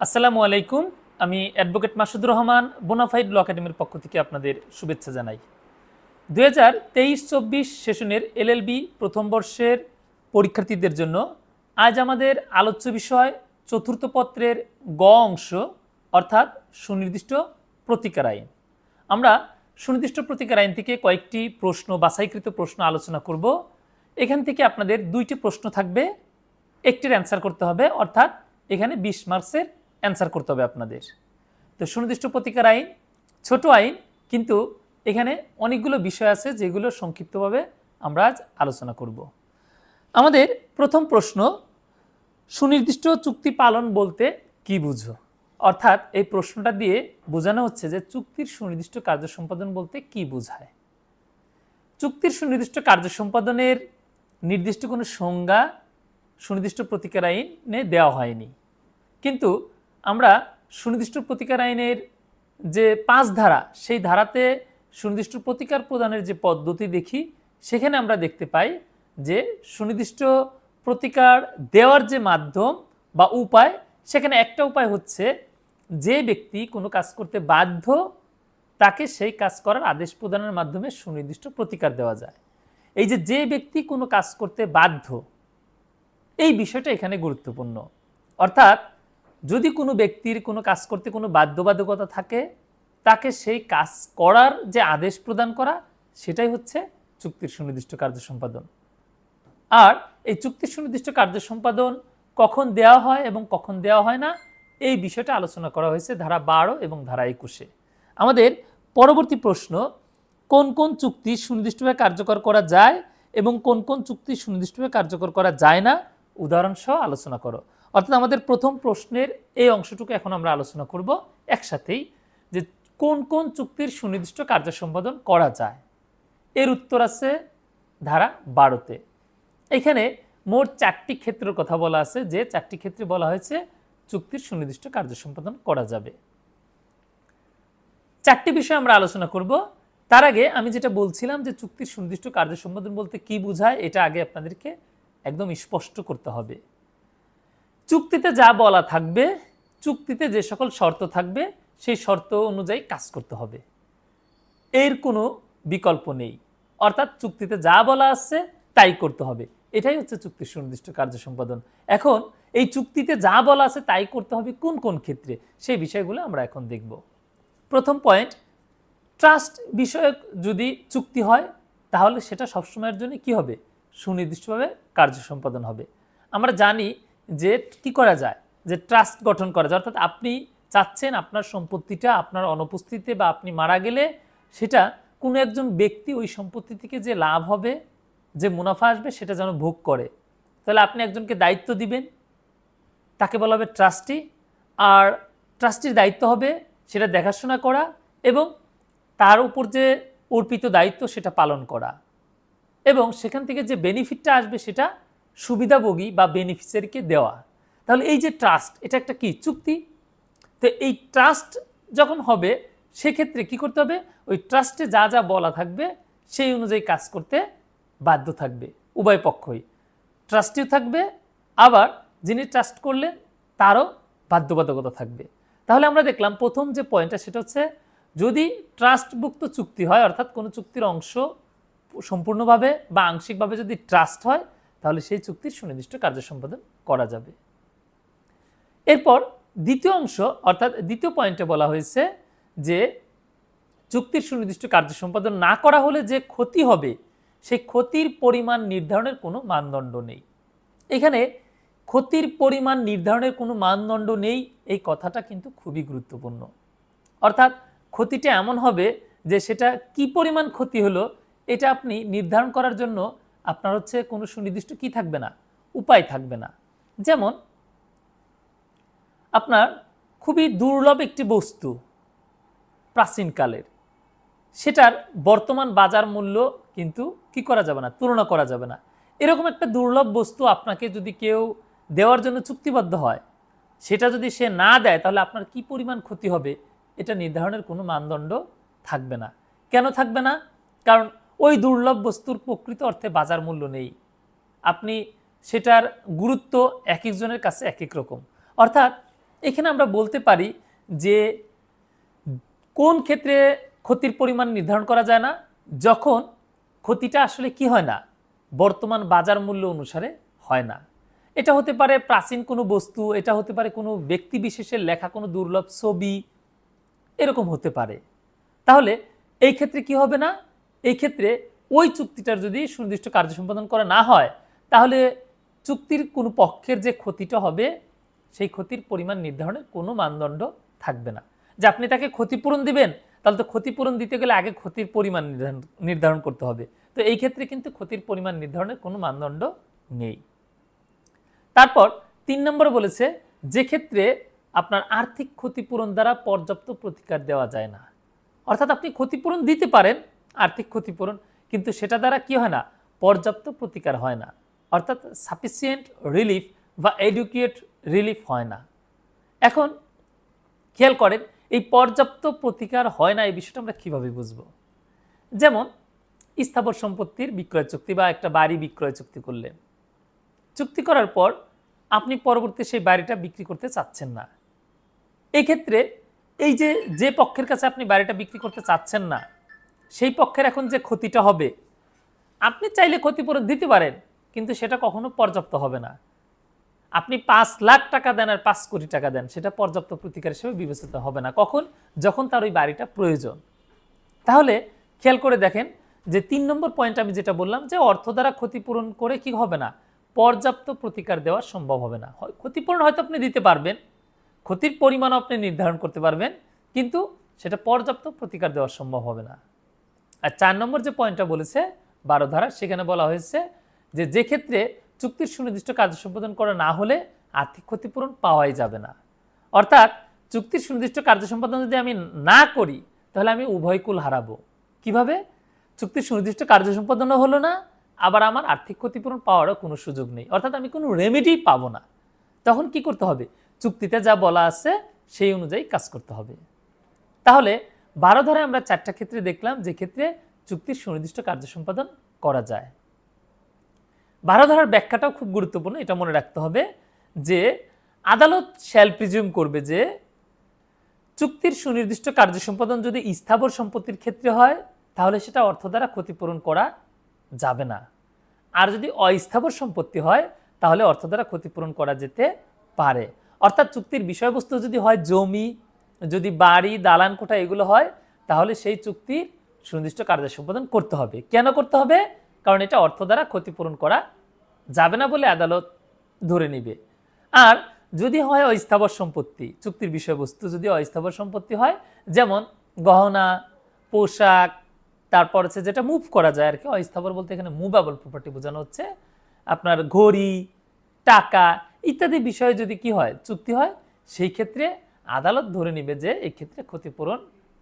আসসালামু আলাইকুম। আমি অ্যাডভোকেট মাসুদুর রহমান বোনাফাইড ল একাডেমির পক্ষ থেকে আপনাদের শুভেচ্ছা জানাই। 2023-24 সেশনের এলএলবি প্রথম বর্ষের পরীক্ষার্থীদের জন্য আজ আমাদের আলোচ্য বিষয় চতুর্থ পত্রের গ অংশ, অর্থাৎ সুনির্দিষ্ট প্রতিকার আইন। আমরা সুনির্দিষ্ট প্রতিকার আইন থেকে কয়েকটি প্রশ্ন, বাছাইকৃত প্রশ্ন আলোচনা করব। এখান থেকে আপনাদের দুইটি প্রশ্ন থাকবে, একটির অ্যান্সার করতে হবে, অর্থাৎ এখানে 20 মার্কসের অ্যান্সার করতে হবে আপনাদের। তো সুনির্দিষ্ট প্রতিকার আইন ছোট আইন, কিন্তু এখানে অনেকগুলো বিষয় আছে যেগুলো সংক্ষিপ্তভাবে আমরা আজ আলোচনা করব। আমাদের প্রথম প্রশ্ন, সুনির্দিষ্ট চুক্তি পালন বলতে কি বুঝো? অর্থাৎ এই প্রশ্নটা দিয়ে বোঝানো হচ্ছে যে চুক্তির সুনির্দিষ্ট কার্য সম্পাদন বলতে কি বোঝায়। চুক্তির সুনির্দিষ্ট কার্য সম্পাদনের নির্দিষ্ট কোনো সংজ্ঞা সুনির্দিষ্ট প্রতিকার আইনে দেওয়া হয়নি, কিন্তু আমরা সুনির্দিষ্ট প্রতিকার আইনের যে 5 ধারা, সেই ধারাতে সুনির্দিষ্ট প্রতিকার প্রদানের যে পদ্ধতি দেখি, সেখানে আমরা দেখতে পাই যে সুনির্দিষ্ট প্রতিকার দেওয়ার যে মাধ্যম বা উপায়, সেখানে একটা উপায় হচ্ছে যে ব্যক্তি কোনো কাজ করতে বাধ্য তাকে সেই কাজ করার আদেশ প্রদানের মাধ্যমে সুনির্দিষ্ট প্রতিকার দেওয়া যায়। এই যে ব্যক্তি কোনো কাজ করতে বাধ্য, এই বিষয়টা এখানে গুরুত্বপূর্ণ। অর্থাৎ যদি কোনো ব্যক্তির কোনো কাজ করতে কোনো বাধ্যবাধকতা থাকে, তাকে সেই কাজ করার যে আদেশ প্রদান করা, সেটাই হচ্ছে চুক্তির সুনির্দিষ্ট কার্য সম্পাদন। আর এই চুক্তির সুনির্দিষ্ট কার্য সম্পাদন কখন দেওয়া হয় এবং কখন দেওয়া হয় না, এই বিষয়টা আলোচনা করা হয়েছে ধারা 12 এবং ধারা 21-এ। আমাদের পরবর্তী প্রশ্ন, কোন কোন চুক্তি সুনির্দিষ্টভাবে কার্যকর করা যায় এবং কোন কোন চুক্তি সুনির্দিষ্টভাবে কার্যকর করা যায় না, উদাহরণ সহ আলোচনা করো। অর্থাৎ আমাদের প্রথম প্রশ্নের এই অংশটুকু এখন আমরা আলোচনা করব একসাথেই, যে কোন কোন চুক্তির সুনির্দিষ্ট কার্য সম্পাদন করা যায়। এর উত্তর আছে ধারা 12-তে। এখানে মোট 4টি ক্ষেত্রের কথা বলা আছে, যে 4টি ক্ষেত্রে বলা হয়েছে চুক্তির সুনির্দিষ্ট কার্য সম্পাদন করা যাবে। 4টি বিষয় আমরা আলোচনা করব। তার আগে আমি যেটা বলছিলাম যে চুক্তির সুনির্দিষ্ট কার্য সম্পাদন বলতে কি বোঝায়, এটা আগে আপনাদেরকে একদম স্পষ্ট করতে হবে। চুক্তিতে যা বলা থাকবে, চুক্তিতে যে সকল শর্ত থাকবে, সেই শর্ত অনুযায়ী কাজ করতে হবে, এর কোনো বিকল্প নেই। অর্থাৎ চুক্তিতে যা বলা আছে তাই করতে হবে, এটাই হচ্ছে চুক্তির সুনির্দিষ্ট কার্য সম্পাদন। এখন এই চুক্তিতে যা বলা আছে তাই করতে হবে কোন কোন ক্ষেত্রে, সেই বিষয়গুলো আমরা এখন দেখব। প্রথম পয়েন্ট, ট্রাস্ট বিষয়ক যদি চুক্তি হয়, তাহলে সেটা সবসময়ের জন্য কি হবে? সুনির্দিষ্টভাবে কার্য সম্পাদন হবে। আমরা জানি যে কি করা যায়, যে ট্রাস্ট গঠন করা যায়। অর্থাৎ আপনি চাচ্ছেন আপনার সম্পত্তিটা আপনার অনুপস্থিতিতে বা আপনি মারা গেলে সেটা কোনো একজন ব্যক্তি ওই সম্পত্তি থেকে যে লাভ হবে, যে মুনাফা আসবে, সেটা যেন ভোগ করে। তাহলে আপনি একজনকে দায়িত্ব দিবেন, তাকে বলা হবে ট্রাস্টি। আর ট্রাস্টির দায়িত্ব হবে সেটা দেখাশোনা করা এবং তার উপর যে অর্পিত দায়িত্ব সেটা পালন করা, এবং সেখান থেকে যে বেনিফিটটা আসবে সেটা সুবিধাভোগী বা বেনিফিশিয়ারিকে দেওয়া। তাহলে এই যে ট্রাস্ট, এটা একটা কি চুক্তি। তো এই ট্রাস্ট যখন হবে, সেক্ষেত্রে কি করতে হবে? ওই ট্রাস্টে যা যা বলা থাকবে সেই অনুযায়ী কাজ করতে বাধ্য থাকবে উভয় পক্ষই। ট্রাস্টিও থাকবে, আবার যিনি ট্রাস্ট করলেন তারও বাধ্যবাধকতা থাকবে। তাহলে আমরা দেখলাম প্রথম যে পয়েন্টটা, সেটা হচ্ছে যদি ট্রাস্টভুক্ত চুক্তি হয়, অর্থাৎ কোনো চুক্তির অংশ সম্পূর্ণভাবে বা আংশিকভাবে যদি ট্রাস্ট হয়, তাহলে সেই চুক্তির সুনির্দিষ্ট কার্য সম্পাদন করা যাবে। এরপর দ্বিতীয় অংশ, অর্থাৎ দ্বিতীয় পয়েন্টে বলা হয়েছে যে চুক্তির সুনির্দিষ্ট কার্য সম্পাদন না করা হলে যে ক্ষতি হবে, সেই ক্ষতির পরিমাণ নির্ধারণের কোনো মানদণ্ড নেই। এখানে ক্ষতির পরিমাণ নির্ধারণের কোনো মানদণ্ড নেই, এই কথাটা কিন্তু খুবই গুরুত্বপূর্ণ। অর্থাৎ ক্ষতিটা এমন হবে যে সেটা কি পরিমাণ ক্ষতি হলো, এটা আপনি নির্ধারণ করার জন্য আপনার হচ্ছে কোনো সুনির্দিষ্ট কি থাকবে না, উপায় থাকবে না। যেমন আপনার খুবই দুর্লভ একটি বস্তু প্রাচীনকালের, সেটার বর্তমান বাজার মূল্য কিন্তু কি করা যাবে না, তুলনা করা যাবে না। এরকম একটা দুর্লভ বস্তু আপনাকে যদি কেউ দেওয়ার জন্য চুক্তিবদ্ধ হয়, সেটা যদি সে না দেয়, তাহলে আপনার কি পরিমাণ ক্ষতি হবে, এটা নির্ধারণের কোনো মানদণ্ড থাকবে না। কেন থাকবে না? কারণ ওই দুর্লভ বস্তুর প্রকৃত অর্থে বাজার মূল্য নেই। আপনি সেটার গুরুত্ব এক একজনের কাছে এক এক রকম। অর্থাৎ এখানে আমরা বলতে পারি যে কোন ক্ষেত্রে ক্ষতির পরিমাণ নির্ধারণ করা যায় না, যখন ক্ষতিটা আসলে কি হয় না, বর্তমান বাজার মূল্য অনুসারে হয় না। এটা হতে পারে প্রাচীন কোনো বস্তু, এটা হতে পারে কোনো ব্যক্তি বিশেষের লেখা কোনো দুর্লভ ছবি, এরকম হতে পারে। তাহলে এই ক্ষেত্রে কি হবে না, এই ক্ষেত্রে ওই চুক্তিটার যদি সুনির্দিষ্ট কার্য সম্পাদন করা না হয়, তাহলে চুক্তির কোনো পক্ষের যে ক্ষতিটা হবে সেই ক্ষতির পরিমাণ নির্ধারণের কোনো মানদণ্ড থাকবে না। যে আপনি তাকে ক্ষতিপূরণ দিবেন, তাহলে তো ক্ষতিপূরণ দিতে গেলে আগে ক্ষতির পরিমাণ নির্ধারণ করতে হবে। তো এই ক্ষেত্রে কিন্তু ক্ষতির পরিমাণ নির্ধারণের কোনো মানদণ্ড নেই। তারপর 3 নম্বরে বলেছে যে ক্ষেত্রে আপনার আর্থিক ক্ষতিপূরণ দ্বারা পর্যাপ্ত প্রতিকার দেওয়া যায় না। অর্থাৎ আপনি ক্ষতিপূরণ দিতে পারেন, আর্থিক ক্ষতিপূরণ, কিন্তু সেটা দ্বারা কি হয় না, পর্যাপ্ত প্রতিকার হয় না, অর্থাৎ সাফিসিয়েন্ট রিলিফ বা এডুকেট রিলিফ হয় না। এখন খেয়াল করেন এই পর্যাপ্ত প্রতিকার হয় না এই বিষয়টা আমরা কিভাবে বুঝব। যেমন স্থাবর সম্পত্তির বিক্রয় চুক্তি বা একটা বাড়ি বিক্রয় চুক্তি করলেন, চুক্তি করার পর আপনি পরবর্তী সেই বাড়িটা বিক্রি করতে চাচ্ছেন না। এই ক্ষেত্রে এই যে পক্ষের কাছে আপনি বাড়িটা বিক্রি করতে চাচ্ছেন না, সেই পক্ষের এখন যে ক্ষতিটা হবে, আপনি চাইলে ক্ষতিপূরণ দিতে পারেন, কিন্তু সেটা কখনো পর্যাপ্ত হবে না। আপনি 5 লাখ টাকা দেন আর 5 কোটি টাকা দেন, সেটা পর্যাপ্ত প্রতিকার হিসেবে বিবেচিত হবে না। কখন? যখন তার ওই বাড়িটা প্রয়োজন। তাহলে খেয়াল করে দেখেন যে 3 নম্বর পয়েন্ট আমি যেটা বললাম যে অর্থ দ্বারা ক্ষতিপূরণ করে কি হবে না, পর্যাপ্ত প্রতিকার দেওয়া সম্ভব হবে না। ক্ষতিপূরণ হয়তো আপনি দিতে পারবেন, ক্ষতির পরিমাণ আপনি নির্ধারণ করতে পারবেন, কিন্তু সেটা পর্যাপ্ত প্রতিকার দেওয়া সম্ভব হবে না। আর 4 নম্বর যে পয়েন্টটা বলেছে 12 ধারা, সেখানে বলা হয়েছে যে ক্ষেত্রে চুক্তির সুনির্দিষ্ট কার্য সম্পাদন করা না হলে আর্থিক ক্ষতিপূরণ পাওয়াই যাবে না। অর্থাৎ চুক্তির সুনির্দিষ্ট কার্য সম্পাদন যদি আমি না করি, তাহলে আমি উভয় কুল হারাবো। কিভাবে? চুক্তির সুনির্দিষ্ট কার্য সম্পাদনও হলো না, আবার আমার আর্থিক ক্ষতিপূরণ পাওয়ারও কোনো সুযোগ নেই, অর্থাৎ আমি কোনো রেমেডি পাবো না। তখন কি করতে হবে? চুক্তিতে যা বলা আছে সেই অনুযায়ী কাজ করতে হবে। তাহলে 12 ধারায় আমরা 4টা ক্ষেত্রে দেখলাম যে ক্ষেত্রে চুক্তির সুনির্দিষ্ট কার্য সম্পাদন করা যায়। 12 ধারার ব্যাখ্যাটাও খুব গুরুত্বপূর্ণ, এটা মনে রাখতে হবে যে আদালত শ্যাল প্রিজিউম করবে যে চুক্তির সুনির্দিষ্ট কার্য সম্পাদন যদি স্থাবর সম্পত্তির ক্ষেত্রে হয়, তাহলে সেটা অর্থ দ্বারা ক্ষতিপূরণ করা যাবে না। আর যদি অস্থাবর সম্পত্তি হয়, তাহলে অর্থ দ্বারা ক্ষতিপূরণ করা যেতে পারে। অর্থাৎ চুক্তির বিষয়বস্তু যদি হয় জমি, যদি বাড়ি, দালান কোঠা এগুলো হয়, তাহলে সেই চুক্তির সুনির্দিষ্ট কার্য সম্পাদন করতে হবে। কেন করতে হবে? কারণ এটা অর্থ দ্বারা ক্ষতিপূরণ করা যাবে না বলে আদালত ধরে নিবে। আর যদি হয় অস্থাবর সম্পত্তি, চুক্তির বিষয়বস্তু যদি অস্থাবর সম্পত্তি হয়, যেমন গহনা, পোশাক, তারপর হচ্ছে যেটা মুভ করা যায় আর কি, অস্থাবর বলতে এখানে মুভেবল প্রপার্টি বোঝানো হচ্ছে, আপনার ঘড়ি, টাকা ইত্যাদি বিষয়ে যদি কি হয়, চুক্তি হয়, সেই ক্ষেত্রে আদালত ধরে নিবে যে এই ক্ষেত্রে ক্ষতিপূরণ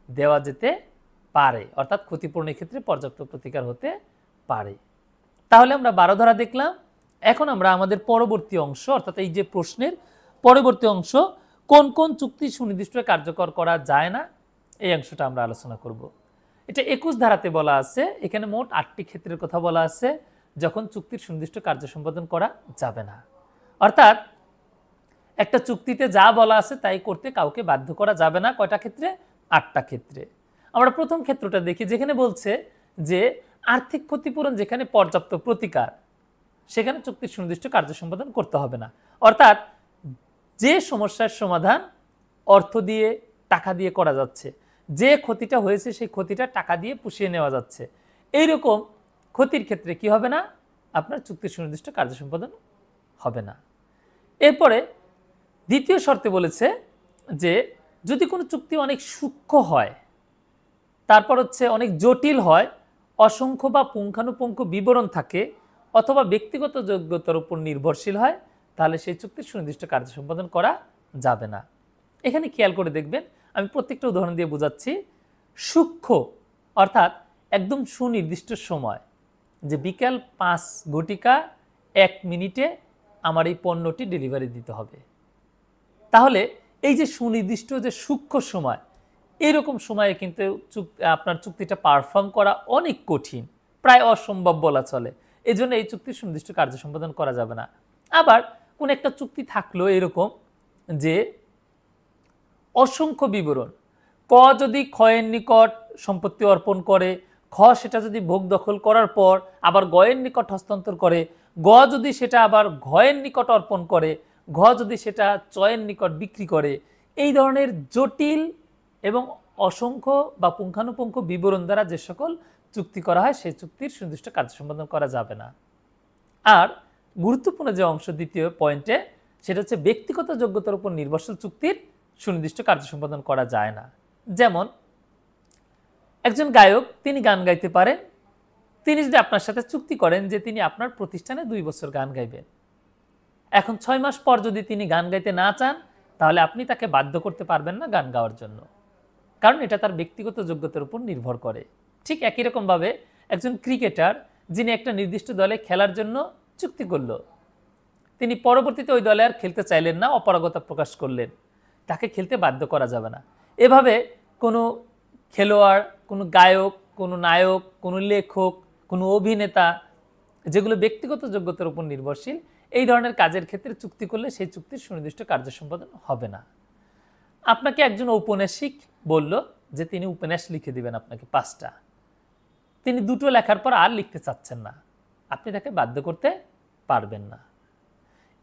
দেওয়া যেতে পারে, অর্থাৎ ক্ষতিপূরণের ক্ষেত্রে পর্যাপ্ত প্রতিকার হতে পারে। তাহলে আমরা 12 ধারা দেখলাম। এখন আমরা আমাদের পরবর্তী অংশ, অর্থাৎ এই যে প্রশ্নের পরবর্তী অংশ, কোন কোন চুক্তি সুনির্দিষ্ট কার্যকর করা যায় না, এই অংশটা আমরা আলোচনা করব। এটা 21 ধারাতে বলা আছে, এখানে মোট 8টি ক্ষেত্রের কথা বলা আছে যখন চুক্তির সুনির্দিষ্ট কার্য সম্পাদন করা যাবে না। অর্থাৎ একটা চুক্তিতে যা বলা আছে তাই করতে কাউকে বাধ্য করা যাবে না। কয়টা ক্ষেত্রে? 8টা ক্ষেত্রে। আমরা প্রথম ক্ষেত্রটা দেখি, যেখানে বলছে যে আর্থিক ক্ষতিপূরণ যেখানে পর্যাপ্ত প্রতিকার, সেখানে চুক্তির সুনির্দিষ্ট কার্য সম্পাদন করতে হবে না। অর্থাৎ যে সমস্যার সমাধান অর্থ দিয়ে, টাকা দিয়ে করা যাচ্ছে, যে ক্ষতিটা হয়েছে সেই ক্ষতিটা টাকা দিয়ে পুষিয়ে নেওয়া যাচ্ছে, এইরকম ক্ষতির ক্ষেত্রে কি হবে না, আপনার চুক্তির সুনির্দিষ্ট কার্য সম্পাদন হবে না। এরপরে দ্বিতীয় শর্তে বলেছে যে যদি কোনো চুক্তি অনেক সূক্ষ্ম হয়, তারপর হচ্ছে অনেক জটিল হয়, অসংখ্য বা পুঙ্খানুপুঙ্খ বিবরণ থাকে, অথবা ব্যক্তিগত যোগ্যতার উপর নির্ভরশীল হয়, তাহলে সেই চুক্তির সুনির্দিষ্ট কার্য সম্পাদন করা যাবে না। এখানে খেয়াল করে দেখবেন, আমি প্রত্যেকটা উদাহরণ দিয়ে বোঝাচ্ছি। সূক্ষ্ম অর্থাৎ একদম সুনির্দিষ্ট সময়, যে বিকাল 5 ঘটিকা 1 মিনিটে আমার এই পণ্যটি ডেলিভারি দিতে হবে, তাহলে এই যে সুনির্দিষ্ট যে সূক্ষ্ম সময়, এরকম সময়ে কিন্তু আপনার চুক্তিটা পারফর্ম করা অনেক কঠিন, প্রায় অসম্ভব বলা চলে। এই জন্য এই চুক্তির সুনির্দিষ্ট কার্য সম্পাদন করা যাবে না। আবার কোন একটা চুক্তি থাকলো এরকম যে অসংখ্য বিবরণ। ক যদি ক্ষয়ের নিকট সম্পত্তি অর্পণ করে, খ সেটা যদি ভোগ দখল করার পর আবার গয়ের নিকট হস্তান্তর করে, গ যদি সেটা আবার ঘয়ের নিকট অর্পণ করে, ঘ যদি সেটা চয়ের নিকট বিক্রি করে, এই ধরনের জটিল এবং অসংখ্য বা পুঙ্খানুপুঙ্খ বিবরণ দ্বারা যে সকল চুক্তি করা হয় সেই চুক্তির সুনির্দিষ্ট কার্য সম্পাদন করা যাবে না। আর গুরুত্বপূর্ণ যে অংশ দ্বিতীয় পয়েন্টে, সেটা হচ্ছে ব্যক্তিগত যোগ্যতার উপর নির্ভরশীল চুক্তির সুনির্দিষ্ট কার্য সম্পাদন করা যায় না। যেমন একজন গায়ক, তিনি গান গাইতে পারেন, তিনি যদি আপনার সাথে চুক্তি করেন যে তিনি আপনার প্রতিষ্ঠানে 2 বছর গান গাইবেন, এখন 6 মাস পর যদি তিনি গান গাইতে না চান, তাহলে আপনি তাকে বাধ্য করতে পারবেন না গান গাওয়ার জন্য, কারণ এটা তার ব্যক্তিগত যোগ্যতার উপর নির্ভর করে। ঠিক একই রকমভাবে একজন ক্রিকেটার, যিনি একটা নির্দিষ্ট দলে খেলার জন্য চুক্তি করল, তিনি পরবর্তীতে ওই দলে আর খেলতে চাইলেন না, অপারগতা প্রকাশ করলেন, তাকে খেলতে বাধ্য করা যাবে না। এভাবে কোনো খেলোয়াড়, কোনো গায়ক, কোনো নায়ক, কোনো লেখক, কোনো অভিনেতা, যেগুলো ব্যক্তিগত যোগ্যতার উপর নির্ভরশীল, এই ধরনের কাজের ক্ষেত্রে চুক্তি করলে সেই চুক্তির সুনির্দিষ্ট কার্য সম্পাদন হবে না। আপনাকে একজন ঔপন্যাসিক বলল যে তিনি উপন্যাস লিখে দিবেন আপনাকে 5টা, তিনি 2টো লেখার পর আর লিখতে চাচ্ছেন না, আপনি তাকে বাধ্য করতে পারবেন না।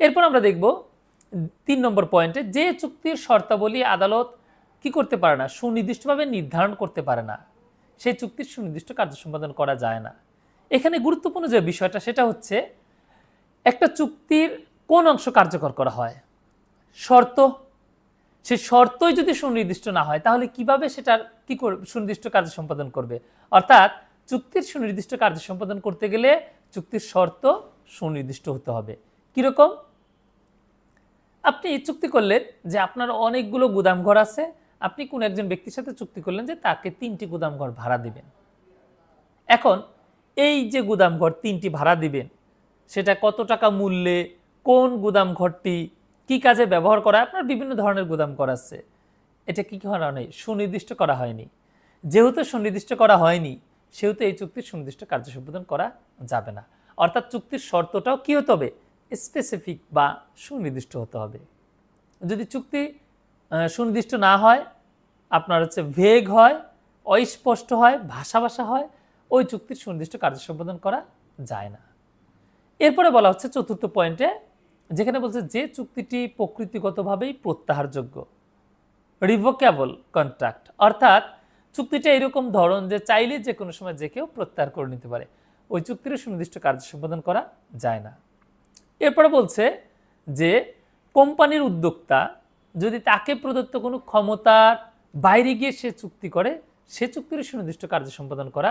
এরপর আমরা দেখব 3 নম্বর পয়েন্টে, যে চুক্তির শর্তাবলী আদালত কি করতে পারে না, সুনির্দিষ্টভাবে নির্ধারণ করতে পারে না, সেই চুক্তির সুনির্দিষ্ট কার্য সম্পাদন করা যায় না। এখানে গুরুত্বপূর্ণ যে বিষয়টা, সেটা হচ্ছে একটা চুক্তির কোন অংশ কার্যকর করা হয়, শর্ত। সেই শর্তই যদি সুনির্দিষ্ট না হয়, তাহলে কিভাবে সেটার কি সুনির্দিষ্ট কার্য সম্পাদন করবে? অর্থাৎ চুক্তির সুনির্দিষ্ট কার্য সম্পাদন করতে গেলে চুক্তির শর্ত সুনির্দিষ্ট হতে হবে। কিরকম? আপনি চুক্তি করলেন যে আপনার অনেকগুলো গুদামঘর আছে, আপনি কোন একজন ব্যক্তির সাথে চুক্তি করলেন যে তাকে 3টি গুদামঘর ভাড়া দিবেন। এখন এই যে গুদামঘর 3টি ভাড়া দিবেন, সেটা কত টাকা মূল্যে, কোন গুদামঘরটি কি কাজে ব্যবহার করা, আপনার বিভিন্ন ধরনের গুদামঘর আছে, এটা কি করা নেই, সুনির্দিষ্ট করা হয়নি। যেহেতু সুনির্দিষ্ট করা হয়নি, সেহেতু এই চুক্তির সুনির্দিষ্ট কার্য সম্পাদন করা যাবে না। অর্থাৎ চুক্তির শর্তটাও কি হতে হবে, স্পেসিফিক বা সুনির্দিষ্ট হতে হবে। যদি চুক্তি সুনির্দিষ্ট না হয়, আপনার হচ্ছে ভেগ হয়, অস্পষ্ট হয়, ভাষা হয়, ওই চুক্তির সুনির্দিষ্ট কার্য সম্পাদন করা যায় না। এরপরে বলা হচ্ছে 4র্থ পয়েন্টে, যেখানে বলছে যে চুক্তিটি প্রকৃতিগতভাবেই প্রত্যাহারযোগ্য, রিভোকেবল কন্ট্রাক্ট, অর্থাৎ চুক্তিটা এরকম ধরন যে চাইলে যে কোনো সময় যে কেউ প্রত্যাহার করে নিতে পারে, ওই চুক্তির সুনির্দিষ্ট কার্য সম্পাদন করা যায় না। এরপরে বলছে যে কোম্পানির উদ্যোক্তা যদি তাকে প্রদত্ত কোনো ক্ষমতার বাইরে গিয়ে সে চুক্তি করে, সে চুক্তির সুনির্দিষ্ট কার্য সম্পাদন করা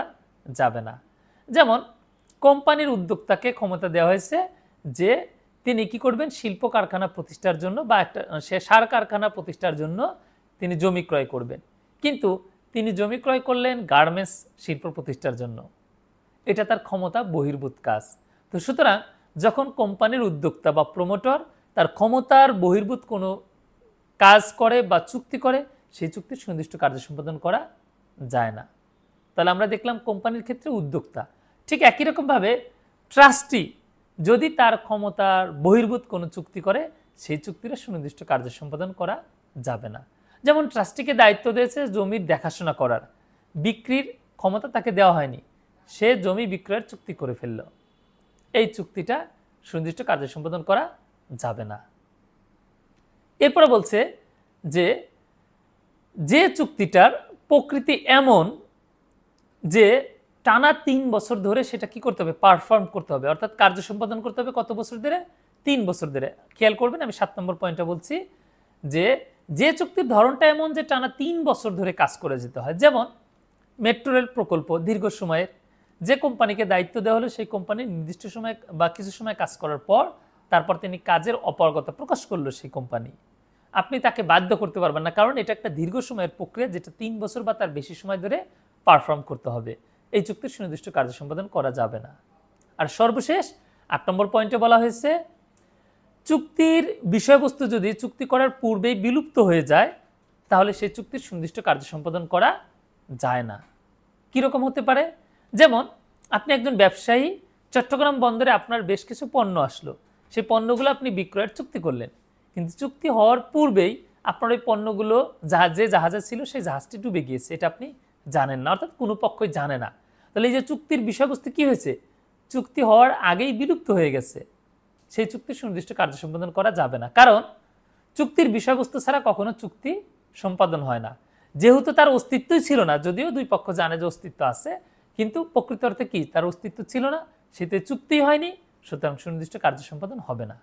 যাবে না। যেমন কোম্পানির উদ্যোক্তাকে ক্ষমতা দেওয়া হয়েছে যে তিনি কি করবেন, শিল্প কারখানা প্রতিষ্ঠার জন্য বা একটা সে সার কারখানা প্রতিষ্ঠার জন্য তিনি জমি ক্রয় করবেন, কিন্তু তিনি জমি ক্রয় করলেন গার্মেন্টস শিল্প প্রতিষ্ঠার জন্য, এটা তার ক্ষমতা বহির্ভূত কাজ। তো সুতরাং যখন কোম্পানির উদ্যোক্তা বা প্রমোটর তার ক্ষমতার বহির্ভূত কোনো কাজ করে বা চুক্তি করে, সেই চুক্তির সুনির্দিষ্ট কার্য সম্পাদন করা যায় না। তাহলে আমরা দেখলাম কোম্পানির ক্ষেত্রে উদ্যোক্তা, ঠিক একই রকমভাবে ট্রাস্টি যদি তার ক্ষমতার বহির্ভূত কোনো চুক্তি করে, সেই চুক্তির সুনির্দিষ্ট কার্য সম্পাদন করা যাবে না। যেমন ট্রাস্টিকে দায়িত্ব দিয়েছে জমির দেখাশোনা করার, বিক্রির ক্ষমতা তাকে দেওয়া হয়নি, সে জমি বিক্রয়ের চুক্তি করে ফেলল, এই চুক্তিটা সুনির্দিষ্ট কার্য সম্পাদন করা যাবে না। এরপরে বলছে যে যে চুক্তিটার প্রকৃতি এমন যে টানা 3 বছর ধরে সেটা কি করতে হবে, পারফর্ম করতে হবে, অর্থাৎ কার্য সম্পাদন করতে হবে কত বছর ধরে, 3 বছর ধরে। খেয়াল করবেন, আমি 7 নম্বর পয়েন্টটা বলছি যে যে চুক্তির ধরনটা এমন যে টানা 3 বছর ধরে কাজ করে যেতে হয়। যেমন মেট্রো রেল প্রকল্প দীর্ঘ সময়ের, যে কোম্পানিকে দায়িত্ব দেওয়া হলো সেই কোম্পানি নির্দিষ্ট সময় বা কিছু সময় কাজ করার পর তারপর তিনি কাজের অপারগতা প্রকাশ করলো সেই কোম্পানি, আপনি তাকে বাধ্য করতে পারবেন না, কারণ এটা একটা দীর্ঘ সময়ের প্রক্রিয়া যেটা 3 বছর বা তার বেশি সময় ধরে পারফর্ম করতে হবে। এই চুক্তির সুনির্দিষ্ট কার্য সম্পাদন করা যাবে না। আর সর্বশেষ 8 নম্বর পয়েন্টে বলা হয়েছে চুক্তির বিষয়বস্তু যদি চুক্তি করার পূর্বেই বিলুপ্ত হয়ে যায়, তাহলে সেই চুক্তির সুনির্দিষ্ট কার্য সম্পাদন করা যায় না। কীরকম হতে পারে? যেমন আপনি একজন ব্যবসায়ী, চট্টগ্রাম বন্দরে আপনার বেশ কিছু পণ্য আসলো, সেই পণ্যগুলো আপনি বিক্রয়ের চুক্তি করলেন, কিন্তু চুক্তি হওয়ার পূর্বেই আপনার ওই পণ্যগুলো যে জাহাজে ছিল সেই জাহাজটি ডুবে গিয়েছে, এটা আপনি জানেন না, অর্থাৎ কোনো পক্ষই জানে না। তাহলে এই যে চুক্তির বিষয়বস্তু কি হয়েছে, চুক্তি হওয়ার আগেই বিলুপ্ত হয়ে গেছে, সেই চুক্তির সুনির্দিষ্ট কার্য সম্পাদন করা যাবে না, কারণ চুক্তির বিষয়বস্তু ছাড়া কখনো চুক্তি সম্পাদন হয় না। যেহেতু তার অস্তিত্বই ছিল না, যদিও দুই পক্ষ জানে যে অস্তিত্ব আছে, কিন্তু প্রকৃত অর্থে কি তার অস্তিত্ব ছিল না, সেতে চুক্তি হয়নি, সুতরাং সুনির্দিষ্ট কার্য সম্পাদন হবে না।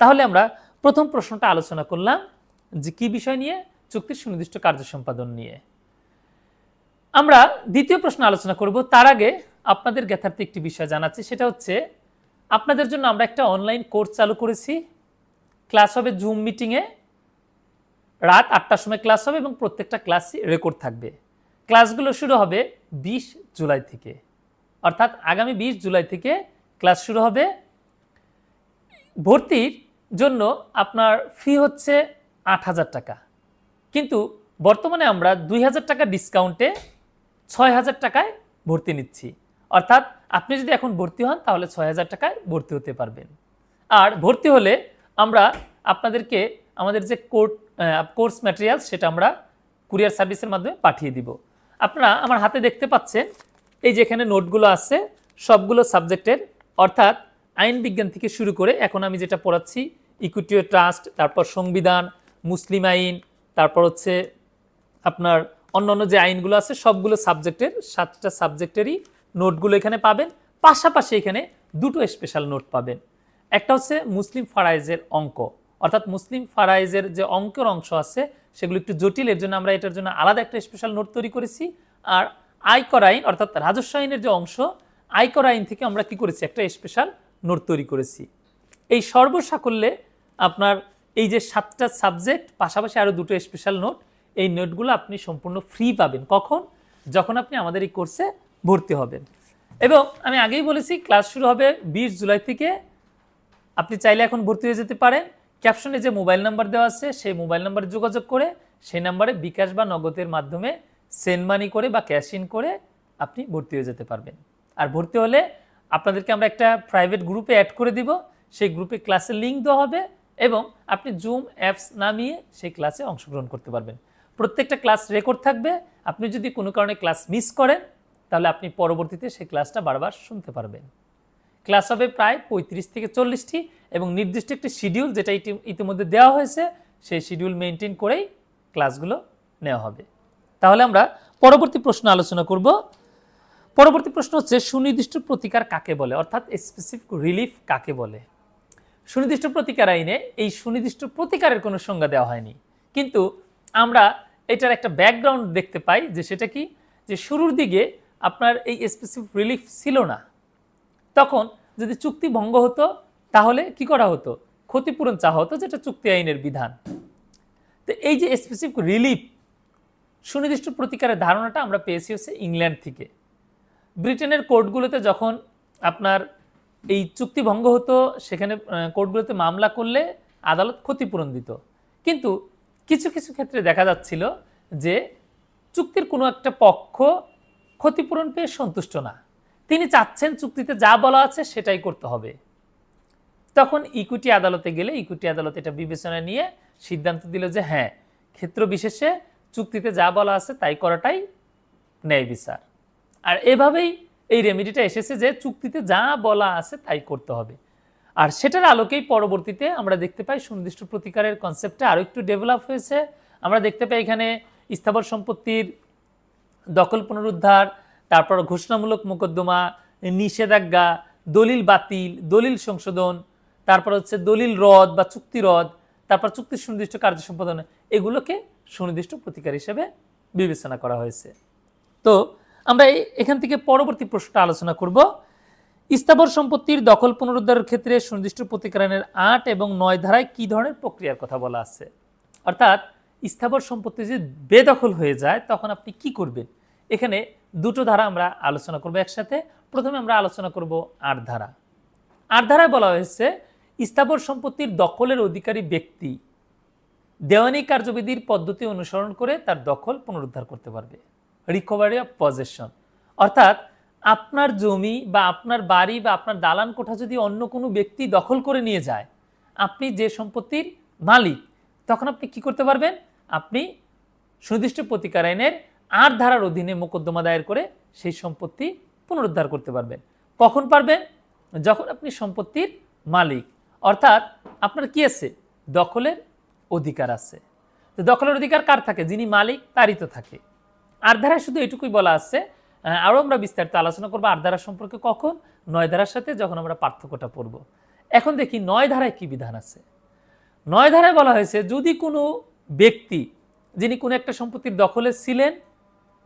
তাহলে আমরা প্রথম প্রশ্নটা আলোচনা করলাম যে কি বিষয় নিয়ে, চুক্তির সুনির্দিষ্ট কার্য সম্পাদন নিয়ে। আমরা দ্বিতীয় প্রশ্ন আলোচনা করব, তার আগে আপনাদের জ্ঞাতার্থে একটি বিষয় জানাচ্ছি, সেটা হচ্ছে আপনাদের জন্য আমরা একটা অনলাইন কোর্স চালু করেছি। ক্লাস হবে জুম মিটিংয়ে, রাত 8টার সময় ক্লাস হবে এবং প্রত্যেকটা ক্লাসই রেকর্ড থাকবে। ক্লাসগুলো শুরু হবে 20 জুলাই থেকে, অর্থাৎ আগামী 20 জুলাই থেকে ক্লাস শুরু হবে। ভর্তির জন্য আপনার ফি হচ্ছে 8,000 টাকা, কিন্তু বর্তমানে আমরা 2,000 টাকা ডিসকাউন্টে 6,000 টাকায় ভর্তি নিচ্ছি। অর্থাৎ আপনি যদি এখন ভর্তি হন তাহলে 6,000 টাকায় ভর্তি হতে পারবেন। আর ভর্তি হলে আমরা আপনাদেরকে আমাদের যে কোর্স ম্যাটেরিয়াল সেটা আমরা কুরিয়ার সার্ভিসের মাধ্যমে পাঠিয়ে দিব। আপনারা আমার হাতে দেখতে পাচ্ছেন, এই যে এখানে নোটগুলো আছে সবগুলো সাবজেক্টের, অর্থাৎ আইন বিজ্ঞান থেকে শুরু করে এখন আমি যেটা পড়াচ্ছি ইকুইটি ও ট্রাস্ট, তারপর সংবিধান, মুসলিম আইন, তারপর হচ্ছে আপনার অন্যান্য যে আইনগুলো আছে সবগুলো সাবজেক্টের 7টা সাবজেক্টেরই নোটগুলো এখানে পাবেন। পাশাপাশি এখানে দুটো স্পেশাল নোট পাবেন। একটা হচ্ছে মুসলিম ফারাইজের অঙ্ক, অর্থাৎ মুসলিম ফারাইজের যে অঙ্কের অংশ আছে সেগুলো একটু জটিল, এর জন্য আমরা এটার জন্য আলাদা একটা স্পেশাল নোট তৈরি করেছি। আর আয়কর আইন অর্থাৎ রাজস্ব আইনের যে অংশ, আয়কর আইন থেকে আমরা কি করেছি একটা স্পেশাল নোট তৈরি করেছি। এই সর্বসাকল্যে আপনার এই যে 7টা সাবজেক্ট পাশাপাশি আরও দুটো স্পেশাল নোট, এই নোটগুলো আপনি সম্পূর্ণ ফ্রি পাবেন। কখন? যখন আপনি আমাদের এই কোর্সে ভর্তি হবেন। এবং আমি আগেই বলেছি ক্লাস শুরু হবে 20 জুলাই থেকে। আপনি চাইলে এখন ভর্তি হয়ে যেতে পারেন। ক্যাপশনে যে মোবাইল নাম্বার দেওয়া আছে সেই মোবাইল নাম্বারে যোগাযোগ করে সেই নাম্বারে বিকাশ বা নগদের মাধ্যমে সেন্ড মানি করে বা ক্যাশ ইন করে আপনি ভর্তি হয়ে যেতে পারবেন। আর ভর্তি হলে আপনাদেরকে আমরা একটা প্রাইভেট গ্রুপে অ্যাড করে দিব, সেই গ্রুপে ক্লাসের লিঙ্ক দেওয়া হবে এবং আপনি জুম অ্যাপস নামিয়ে সেই ক্লাসে অংশগ্রহণ করতে পারবেন। প্রত্যেকটা ক্লাস রেকর্ড থাকবে, আপনি যদি কোনো কারণে ক্লাস মিস করেন তাহলে আপনি পরবর্তীতে সেই ক্লাসটা বারবার শুনতে পারবেন। ক্লাস হবে প্রায় 35 থেকে 40টি এবং নির্দিষ্ট একটি শিডিউল যেটা ইতিমধ্যে দেওয়া হয়েছে, সেই শিডিউল মেনটেন করেই ক্লাসগুলো নেওয়া হবে। তাহলে আমরা পরবর্তী প্রশ্ন আলোচনা করব। পরবর্তী প্রশ্ন হচ্ছে সুনির্দিষ্ট প্রতিকার কাকে বলে, অর্থাৎ স্পেসিফিক রিলিফ কাকে বলে। সুনির্দিষ্ট প্রতিকার আইনে এই সুনির্দিষ্ট প্রতিকারের কোনো সংজ্ঞা দেওয়া হয়নি, কিন্তু আমরা এটার একটা ব্যাকগ্রাউন্ড দেখতে পাই যে সেটা কি, যে শুরুর দিকে আপনার এই স্পেসিফিক রিলিফ ছিল না। তখন যদি চুক্তি ভঙ্গ হতো তাহলে কি করা হতো, ক্ষতিপূরণ চাওয়া হতো, যেটা চুক্তি আইনের বিধান। তো এই যে স্পেসিফিক রিলিফ সুনির্দিষ্ট প্রতিকারের ধারণাটা আমরা পেয়েছি হচ্ছে ইংল্যান্ড থেকে। ব্রিটেনের কোর্টগুলোতে যখন আপনার এই চুক্তি ভঙ্গ হতো সেখানে কোর্টগুলোতে মামলা করলে আদালত ক্ষতিপূরণ দিত, কিন্তু কিছু কিছু ক্ষেত্রে দেখা যাচ্ছিল যে চুক্তির কোনো একটা পক্ষ ক্ষতিপূরণ পেয়ে সন্তুষ্ট না, তিনি চাচ্ছেন চুক্তিতে যা বলা আছে সেটাই করতে হবে। তখন ইকুইটি আদালতে গেলে ইকুইটি আদালত এটা বিবেচনায় নিয়ে সিদ্ধান্ত দিল যে হ্যাঁ, ক্ষেত্র বিশেষে চুক্তিতে যা বলা আছে তাই করাটাই ন্যায় বিচার। আর এভাবেই এই রেমেডিটা এসেছে যে চুক্তিতে যা বলা আছে তাই করতে হবে। আর সেটার আলোকেই পরবর্তীতে আমরা দেখতে পাই সুনির্দিষ্ট প্রতিকারের কনসেপ্টটা আরও একটু ডেভেলপ হয়েছে। আমরা দেখতে পাই এখানে স্থাবর সম্পত্তির দখল পুনরুদ্ধার, তারপর ঘোষণামূলক মোকদ্দমা, নিষেধাজ্ঞা, দলিল বাতিল, দলিল সংশোধন, তারপর হচ্ছে দলিল রদ বা চুক্তি রদ, তারপর চুক্তির সুনির্দিষ্ট কার্য সম্পাদন, এগুলোকে সুনির্দিষ্ট প্রতিকার হিসেবে বিবেচনা করা হয়েছে। তো আমরা এখান থেকে পরবর্তী প্রশ্নটা আলোচনা করব। স্থাবর সম্পত্তির দখল পুনরুদ্ধারের ক্ষেত্রে সুনির্দিষ্ট প্রতিকার আইনের 8 এবং 9 ধারায় কি ধরনের প্রক্রিয়ার কথা বলা আছে, অর্থাৎ স্থাবর সম্পত্তি যদি বেদখল হয়ে যায় তখন আপনি কি করবেন। এখানে দুটো ধারা আমরা আলোচনা করব একসাথে। প্রথমে আমরা আলোচনা করব 8 ধারা। 8 ধারায় বলা হয়েছে স্থাবর সম্পত্তির দখলের অধিকারী ব্যক্তি দেওয়ানি কার্যবিধির পদ্ধতি অনুসরণ করে তার দখল পুনরুদ্ধার করতে পারবে, রিকভারি অফ পজেশন। অর্থাৎ আপনার জমি বা আপনার বাড়ি বা আপনার দালান কোঠা যদি অন্য কোনো ব্যক্তি দখল করে নিয়ে যায়, আপনি যে সম্পত্তির মালিক তখন আপনি কি করতে পারবেন, আপনি সুনির্দিষ্ট প্রতিকার আইনের ৮ ধারার অধীনে মোকদ্দমা দায়ের করে সেই সম্পত্তি পুনরুদ্ধার করতে পারবেন। কখন পারবেন, যখন আপনি সম্পত্তির মালিক, অর্থাৎ আপনার কি আছে, দখলের অধিকার আছে। তো দখলের অধিকার কার থাকে, যিনি মালিক তারই তো থাকে। ৮ ধারায় শুধু এটুকুই বলা আছে, আরও আমরা বিস্তারিত আলোচনা করবো ৮ ধারা সম্পর্কে কখন, ৯ ধারার সাথে যখন আমরা পার্থক্যটা পড়ব। এখন দেখি ৯ ধারায় কি বিধান আছে। ৯ ধারায় বলা হয়েছে, যদি কোনো ব্যক্তি যিনি কোনো একটা সম্পত্তির দখলে ছিলেন,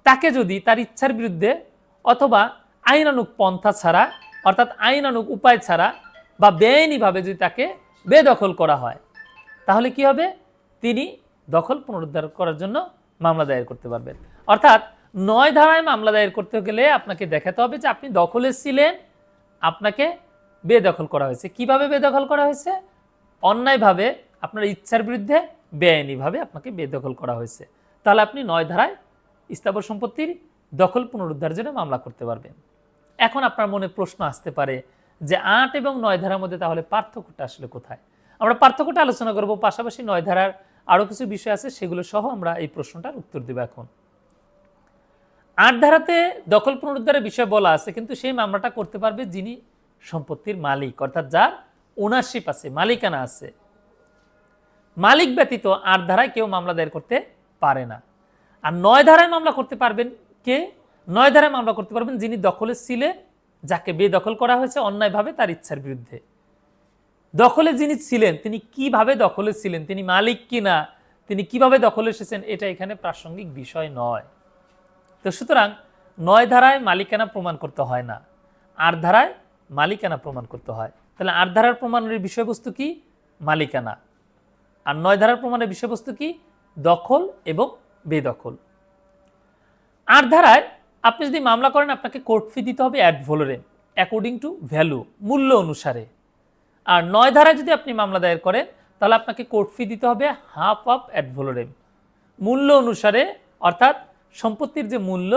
তাকে যদি তার ইচ্ছার বিরুদ্ধে অথবা আইনানুগ পন্থা ছাড়া, অর্থাৎ আইনানুগ উপায় ছাড়া বা বেআইনিভাবে যদি তাকে বেদখল করা হয়, তাহলে কি হবে, তিনি দখল পুনরুদ্ধার করার জন্য মামলা দায়ের করতে পারবেন। অর্থাৎ ৯ ধারায় মামলা দায়ের করতে গেলে আপনাকে দেখাতে হবে যে আপনি দখলে ছিলেন, আপনাকে বেদখল করা হয়েছে। কিভাবে বেদখল করা হয়েছে, অন্যায়ভাবে, আপনার ইচ্ছার বিরুদ্ধে, বেআইনিভাবে আপনাকে বেদখল করা হয়েছে। তাহলে আপনি ৯ ধারায় স্থাবর সম্পত্তির দখল পুনরুদ্ধারের জন্য মামলা করতে পারবেন। এখন আপনার মনে প্রশ্ন আসতে পারে যে ৮ এবং ৯ ধারার মধ্যে তাহলে পার্থক্যটা আসলে কোথায়। আমরা পার্থক্যটা আলোচনা করব, পাশাপাশি ৯ ধারার আরও কিছু বিষয় আছে সেগুলো সহ আমরা এই প্রশ্নটার উত্তর দেব। এখন ৮ ধারাতে দখল পুনরুদ্ধারের বিষয় বলা আছে, কিন্তু সেই মামলাটা করতে পারবে যিনি সম্পত্তির মালিক, অর্থাৎ যার ওনারশিপ আছে, মালিকানা আছে। মালিক ব্যতীত ৮ ধারায় কেউ মামলা দায়ের করতে পারে না। আর ৯ ধারায় মামলা করতে পারবেন কে, ৯ ধারায় মামলা করতে পারবেন যিনি দখলে ছিলেন, যাকে বেদখল করা হয়েছে অন্যায়ভাবে তার ইচ্ছার বিরুদ্ধে। দখলে যিনি ছিলেন তিনি কিভাবে দখলে ছিলেন, তিনি মালিক কিনা, তিনি কিভাবে দখলে এসেছেন, এটা এখানে প্রাসঙ্গিক বিষয় নয়। তো সুতরাং ৯ ধারায় মালিকানা প্রমাণ করতে হয় না, ৮ ধারায় মালিকানা প্রমাণ করতে হয়। তাহলে ৮ ধারার প্রমাণের বিষয়বস্তু কি, মালিকানা। আর ৯ ধারার প্রমাণের বিষয়বস্তু কি, দখল এবং বেদখল। ৮ ধারায় আপনি যদি মামলা করেন, আপনাকে কোর্ট ফি দিতে হবে ad valorem, according to value, মূল্য অনুসারে। আর ৯ ধারায় যদি আপনি মামলা দায়ের করেন, তাহলে আপনাকে কোর্ট ফি দিতে হবে হাফ অফ অ্যাড ভ্যালোরেম, মূল্য অনুসারে, অর্থাৎ সম্পত্তির যে মূল্য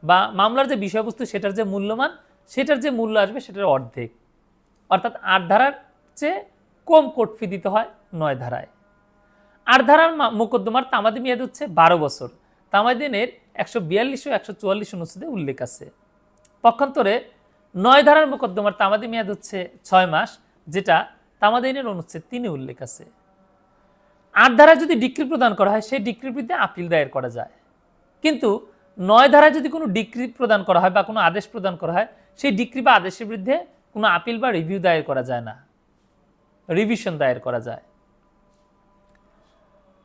বা মামলার যে বিষয়বস্তু সেটার যে মূল্যমান, সেটার যে মূল্য আসবে সেটার অর্ধেক। অর্থাৎ ৮ ধারার চেয়ে কম কোর্ট ফি দিতে হয় ৯ ধারায়। ৮ ধারার মোকদ্দমার তামাদি মেয়াদ হচ্ছে ১২ বছর। তামাদিনের ১৪২ ও ১৪৪ অনুচ্ছেদে উল্লেখ আছে। পক্ষান্তরে ৯ ধারার মোকদ্দমার তামাদি মেয়াদ হচ্ছে ৬ মাস, যেটা তামাদিনের অনুচ্ছেদ ৩-এ উল্লেখ আছে। ৮ ধারায় যদি ডিক্রি প্রদান করা হয়, সেই ডিক্রির বিরুদ্ধে আপিল দায়ের করা যায়। কিন্তু ৯ ধারায় যদি কোনো ডিক্রি প্রদান করা হয় বা কোনো আদেশ প্রদান করা হয়, সেই ডিক্রি বা আদেশের বিরুদ্ধে কোনো আপিল বা রিভিউ দায়ের করা যায় না, রিভিশন দায়ের করা যায়।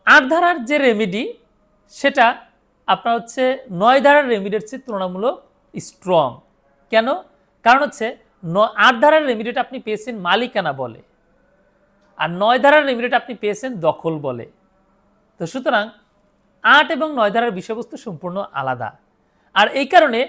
৮ ধারার যে রেমেডি, সেটা আপনার হচ্ছে ৯ ধারার রেমেডির চেয়ে তুলনামূলক স্ট্রং। কেন, কারণ হচ্ছে ৮ ধারার রেমেডিটা আপনি পেয়েছেন মালিকানা বলে, আর ৯ ধারার রেমেডিটা আপনি পেয়েছেন দখল বলে। তো সুতরাং ৮ এবং ৯ ধারার বিষয়বস্তু সম্পূর্ণ আলাদা। আর এই কারণে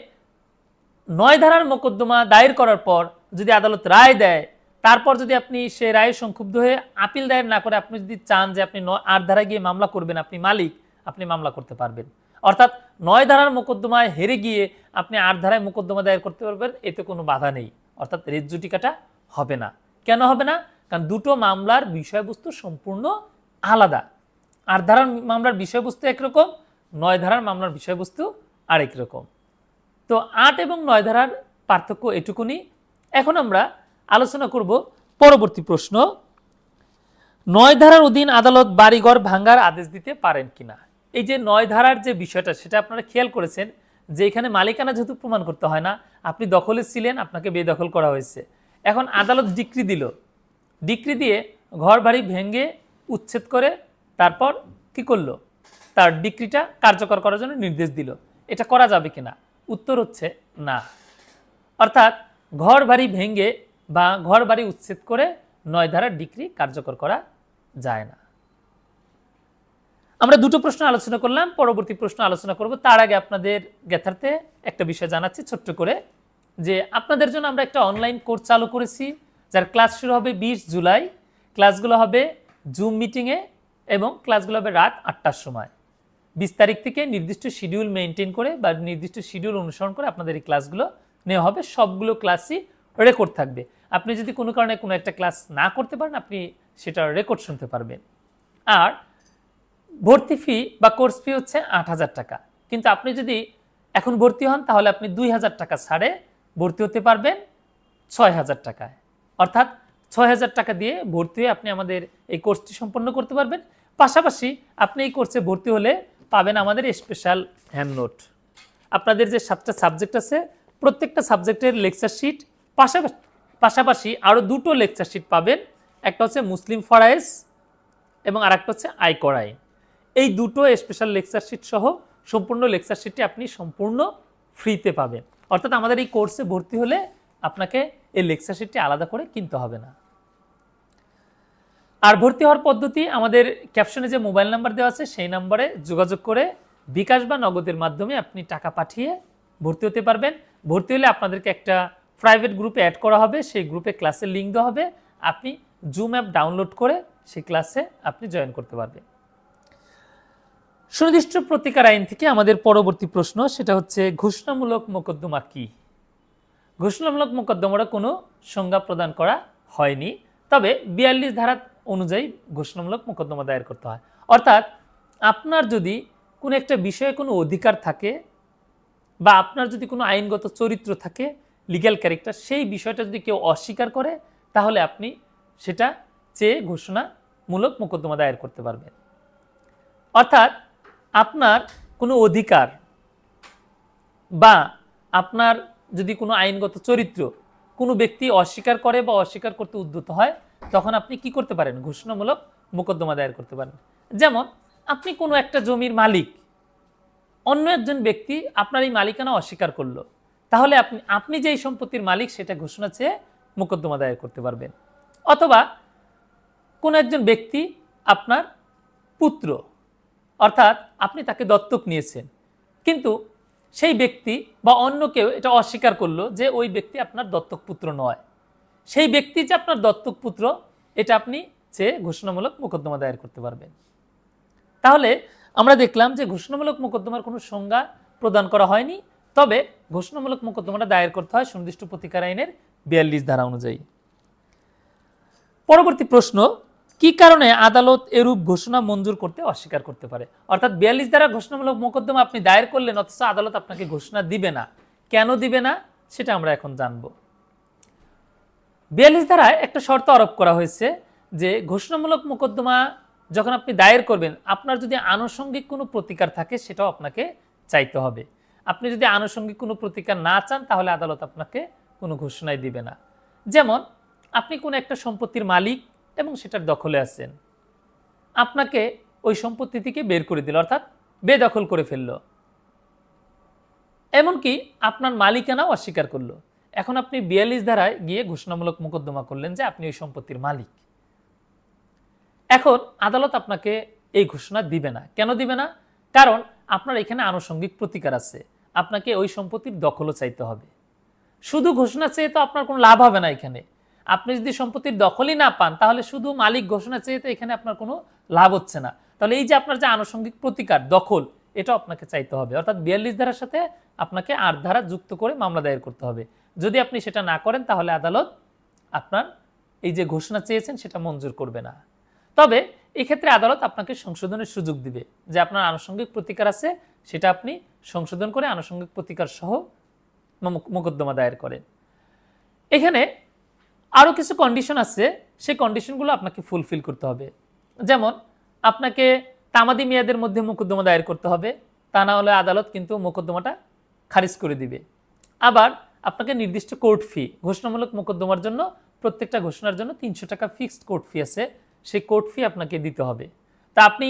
৯ ধারার মোকদ্দমা দায়ের করার পর যদি আদালত রায় দেয়, তারপর যদি আপনি সে রায়ে সংক্ষুব্ধ হয়ে আপিল দায়ের না করে আপনি যদি চান যে আপনি ৮ ধারায় গিয়ে মামলা করবেন, আপনি মালিক, আপনি মামলা করতে পারবেন। অর্থাৎ ৯ ধারার মোকদ্দমায় হেরে গিয়ে আপনি ৮ ধারায় মোকদ্দমা দায়ের করতে পারবেন, এতে কোনো বাধা নেই। অর্থাৎ রেজ জুডিকাটা হবে না। কেন হবে না, কারণ দুটো মামলার বিষয়বস্তু সম্পূর্ণ আলাদা। ৮ ধারার মামলার বিষয়বস্তু একরকম, ৯ ধারার মামলার বিষয়বস্তু আরেক রকম। তো ৮ এবং ৯ ধারার পার্থক্য এটুকুনি। এখন আমরা আলোচনা করব পরবর্তী প্রশ্ন, ৯ ধারার অধীন আদালত বাড়িঘর ভাঙ্গার আদেশ দিতে পারেন কিনা। এই যে ৯ ধারার যে বিষয়টা, সেটা আপনারা খেয়াল করেছেন যে এখানে মালিকানা যেহেতু প্রমাণ করতে হয় না, আপনি দখলে ছিলেন, আপনাকে বেদখল করা হয়েছে। এখন আদালত ডিক্রি দিল, ডিক্রি দিয়ে ঘর বাড়ি ভেঙে উচ্ছেদ করে তারপর কি করলো, তার ডিক্রিটা কার্যকর করার জন্য নির্দেশ দিল। এটা করা যাবে কিনা, উত্তর হচ্ছে না। অর্থাৎ ঘর বাড়ি ভেঙে বা ঘর বাড়ি উচ্ছেদ করে ৯ ধারার ডিক্রি কার্যকর করা যায় না। আমরা দুটো প্রশ্ন আলোচনা করলাম, পরবর্তী প্রশ্ন আলোচনা করব। তার আগে আপনাদের জ্ঞাতার্থে একটা বিষয় জানাচ্ছি ছোট্ট করে, যে আপনাদের জন্য আমরা একটা অনলাইন কোর্স চালু করেছি, যার ক্লাস শুরু হবে ২০ জুলাই। ক্লাসগুলো হবে জুম মিটিংয়ে এবং ক্লাসগুলো হবে রাত ৮টার সময়। ২০ তারিখ থেকে নির্দিষ্ট শিডিউল মেনটেন করে বা নির্দিষ্ট শিডিউল অনুসরণ করে আপনাদের এই ক্লাসগুলো নেওয়া হবে। সবগুলো ক্লাসই রেকর্ড থাকবে। আপনি যদি কোনো কারণে কোনো একটা ক্লাস না করতে পারেন, আপনি সেটা রেকর্ড শুনতে পারবেন। আর ভর্তি ফি বা কোর্স ফি হচ্ছে ৮,০০০ টাকা, কিন্তু আপনি যদি এখন ভর্তি হন তাহলে আপনি ২,০০০ টাকা ছাড়ে ভর্তি হতে পারবেন ৬,০০০ টাকায়। অর্থাৎ ৬,০০০ টাকা দিয়ে ভর্তি হয়ে আপনি আমাদের এই কোর্সটি সম্পন্ন করতে পারবেন। পাশাপাশি আপনি এই কোর্সে ভর্তি হলে পাবেন আমাদের স্পেশাল হ্যান্ড নোট। আপনাদের যে 7টা সাবজেক্ট আছে প্রত্যেকটা সাবজেক্টের লেকচার শিট, পাশাপাশি আরও 2টো লেকচার শিট পাবেন। একটা হচ্ছে মুসলিম ফরায়েজ এবং আরেকটা হচ্ছে আয়কর আইন। এই 2টো স্পেশাল লেকচার শিট সহ সম্পূর্ণ লেকচার শিটটি আপনি সম্পূর্ণ ফ্রিতে পাবেন। অর্থাৎ আমাদের এই কোর্সে ভর্তি হলে আপনাকে এই লেকচার শিটটি আলাদা করে কিনতে হবে না। আর ভর্তি হওয়ার পদ্ধতি আমাদের ক্যাপশনে যে মোবাইল নাম্বার দেওয়া আছে সেই নাম্বারে যোগাযোগ করে বিকাশ বা নগদের মাধ্যমে আপনি টাকা পাঠিয়ে ভর্তি হতে পারবেন। ভর্তি হলে আপনাদেরকে একটা প্রাইভেট গ্রুপে অ্যাড করা হবে, সেই গ্রুপে ক্লাসের লিঙ্ক দেওয়া হবে, আপনি জুম অ্যাপ ডাউনলোড করে সেই ক্লাসে আপনি জয়েন করতে পারবেন। সুনির্দিষ্ট প্রতিকার আইন থেকে আমাদের পরবর্তী প্রশ্ন, সেটা হচ্ছে ঘোষণামূলক মোকদ্দমা কি? ঘোষণামূলক মোকদ্দমার কোনো সংজ্ঞা প্রদান করা হয়নি, তবে 42 ধারা অনুযায়ী ঘোষণামূলক মোকদ্দমা দায়ের করতে হয়। অর্থাৎ আপনার যদি কোনো একটা বিষয়ে কোনো অধিকার থাকে বা আপনার যদি কোনো আইনগত চরিত্র থাকে, লিগ্যাল ক্যারেক্টার, সেই বিষয়টা যদি কেউ অস্বীকার করে তাহলে আপনি সেটা চেয়ে ঘোষণামূলক মোকদ্দমা দায়ের করতে পারবেন। অর্থাৎ আপনার কোনো অধিকার বা আপনার যদি কোনো আইনগত চরিত্র কোনো ব্যক্তি অস্বীকার করে বা অস্বীকার করতে উদ্যত হয়, তখন আপনি কি করতে পারেন? ঘোষণামূলক মোকদ্দমা দায়ের করতে পারেন। যেমন আপনি কোনো একটা জমির মালিক, অন্য একজন ব্যক্তি আপনার এই মালিকানা অস্বীকার করলো, তাহলে আপনি যেই সম্পত্তির মালিক সেটা ঘোষণা চেয়ে মোকদ্দমা দায়ের করতে পারবেন। অথবা কোনো একজন ব্যক্তি আপনার পুত্র, অর্থাৎ আপনি তাকে দত্তক নিয়েছেন, কিন্তু সেই ব্যক্তি বা অন্য কেউ এটা অস্বীকার করলো যে ওই ব্যক্তি আপনার দত্তক পুত্র নয়, সেই ব্যক্তি যে আপনার দত্তক পুত্র এটা আপনি চেয়ে ঘোষণামূলক মোকদ্দমা দায়ের করতে পারবেন। তাহলে আমরা দেখলাম যে ঘোষণামূলক মোকদ্দমার কোনো সংজ্ঞা প্রদান করা হয়নি, তবে ঘোষণামূলক মোকদ্দমাটা দায়ের করতে হয় সুনির্দিষ্ট প্রতিকার আইনের 42 ধারা অনুযায়ী। পরবর্তী প্রশ্ন, কি কারণে আদালত এরূপ ঘোষণা মঞ্জুর করতে অস্বীকার করতে পারে? অর্থাৎ 42 ধারা ঘোষণামূলক মোকদ্দমা আপনি দায়ের করলেন, অথচ আদালত আপনাকে ঘোষণা দিবে না। কেন দিবে না সেটা আমরা এখন জানব। 42 ধারায় একটা শর্ত আরোপ করা হয়েছে যে ঘোষণামূলক মোকদ্দমা যখন আপনি দায়ের করবেন, আপনার যদি আনুষঙ্গিক কোনো প্রতিকার থাকে সেটাও আপনাকে চাইতে হবে। আপনি যদি আনুষঙ্গিক কোনো প্রতিকার না চান তাহলে আদালত আপনাকে কোনো ঘোষণাই দিবে না। যেমন আপনি কোনো একটা সম্পত্তির মালিক এবং সেটার দখলে আছেন, আপনাকে ওই সম্পত্তি থেকে বের করে দিল, অর্থাৎ বেদখল করে ফেললো, এমনকি আপনার মালিকানাও অস্বীকার করলো। এখন আপনি 42 ধারায় গিয়ে ঘোষণামূলক মোকদ্দমা করলেন যে আপনি ওই সম্পত্তির মালিক। এখন আদালত আপনাকে এই ঘোষণা দিবে না। কেন দিবে না? কারণ আপনার এখানে আনুষঙ্গিক প্রতিকার আছে, আপনাকে ওই সম্পত্তির দখলও চাইতে হবে। শুধু ঘোষণা চেয়ে তো আপনার কোনো লাভ হবে না। এখানে আপনি যদি সম্পত্তির দখলই না পান তাহলে শুধু মালিক ঘোষণা চেয়ে তো এখানে আপনার কোনো লাভ হচ্ছে না। তাহলে এই যে আপনার যে আনুষঙ্গিক প্রতিকার দখল, এটা আপনাকে চাইতে হবে। অর্থাৎ 42 ধারার সাথে আপনাকে 8 ধারা যুক্ত করে মামলা দায়ের করতে হবে। যদি আপনি সেটা না করেন তাহলে আদালত আপনার এই যে ঘোষণা চেয়েছেন সেটা মঞ্জুর করবে না। তবে এক্ষেত্রে আদালত আপনাকে সংশোধনের সুযোগ দিবে যে আপনার আনুষঙ্গিক প্রতিকার আছে, সেটা আপনি সংশোধন করে আনুষঙ্গিক প্রতিকার সহ মোকদ্দমা দায়ের করেন। এখানে আরও কিছু কন্ডিশন আছে, সেই কন্ডিশনগুলো আপনাকে ফুলফিল করতে হবে। যেমন আপনাকে তামাদি মেয়াদের মধ্যে মোকদ্দমা দায়ের করতে হবে, তা না হলে আদালত কিন্তু মোকদ্দমাটা খারিজ করে দিবে। আবার আপনাকে নির্দিষ্ট কোর্ট ফি, ঘোষণামূলক মোকদ্দমার জন্য প্রত্যেকটা ঘোষণার জন্য 300 টাকা ফিক্সড কোর্ট ফি আছে, সেই কোর্ট ফি আপনাকে দিতে হবে। তা আপনি